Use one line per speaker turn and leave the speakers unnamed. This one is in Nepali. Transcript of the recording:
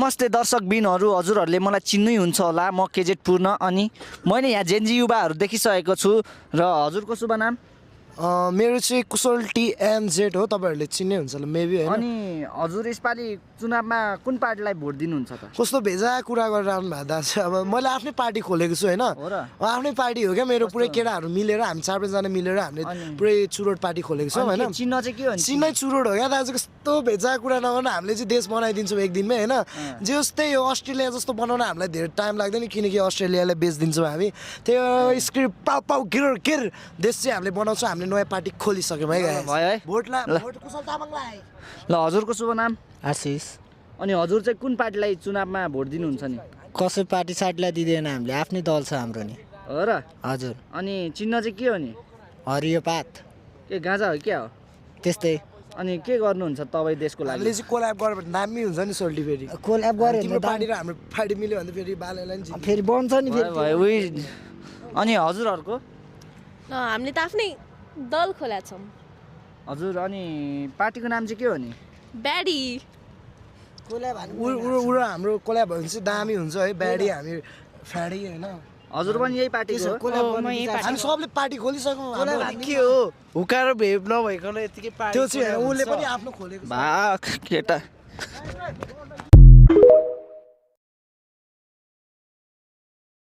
नमस्ते दर्शकबिनहरू, हजुरहरूले मलाई चिन्नै हुन्छ होला। म केजेट पूर्ण अनि मैले यहाँ जेनजी युवाहरू देखिसकेको छु। र हजुरको शुभ नाम?
मेरो चाहिँ कुशल TMZ हो। तपाईँहरूले चिन्ने हुन्छ होला मेबी होइन।
अनि हजुर यसपालि चुनावमा कुन पार्टीलाई भोट दिनुहुन्छ त?
कस्तो भेजा कुरा गरेर आउनु भएको दाजु। अब मैले आफ्नै पार्टी खोलेको छु होइन।
हो र?
आफ्नै पार्टी हो क्या मेरो। पुरै केटाहरू मिलेर हामी 4-5 जना मिलेर हामीले पुरै चुरोट पार्टी खोलेको छौँ होइन।
चिन्ह चाहिँ के हो नि?
चिन्नै चुरोट हो क्या दाजु। कस्तो भेजा कुरा नगर्नु, हामीले चाहिँ देश बनाइदिन्छौँ एक दिनमै होइन। जस्तै हो अस्ट्रेलिया जस्तो बनाउन हामीलाई धेरै टाइम लाग्दैन, किनकि अस्ट्रेलियालाई बेचिदिन्छौँ हामी। त्यो स्क्रिप्ट पाउ पाउ गिर देश चाहिँ हामीले बनाउँछौँ। हामीले नयाँ पार्टी खोलिसक्यौँ है गाइस।
भयो है?
भोट कुशल तामाङलाई।
ल हजुरको शुभ नाम?
आशिष।
अनि हजुर चाहिँ कुन पार्टीलाई चुनावमा भोट दिनुहुन्छ नि?
कसै पार्टी सार्टीलाई दिँदैन, हामीले आफ्नै दल छ हाम्रो नि।
हो र?
हजुर।
अनि चिन्ह चाहिँ के हो नि?
हरियो पात
के गाँजा हो क्या हो?
त्यस्तै।
अनि के गर्नुहुन्छ तपाईँ देशको लागि?
हामीले चाहिँ कोल्याब गरेर भने दामी हुन्छ नि सोल्टी फेरि।
कोल्याब गऱ्यो
तिम्रो
भने
पार्टी र हाम्रो पार्टी मिल्यो भने फेरि बालेलाई नि जित्छ।
फेरि बन्छ नि फेरि।
भयो उही। अनि हजुरहरूको?
हामीले त आफ्नै दल खोलेका छौँ।
हजुर अनि पार्टीको नाम चाहिँ के हो नि?
ब्याडी।
कोल्याब
उ हाम्रो कोल्याब भने चाहिँ दामी हुन्छ है। ब्याडी हामी फ्याडी होइन।
हजुर पनि यही पार्टीको हो?
हामी सबले पार्टी खोलिसक्यौँ।
के हो हुकार भेप नभइकन यतिकै पार्टी
त्यो चाहिँ उसले पनि आफ्नो खोलेको छ।
केटा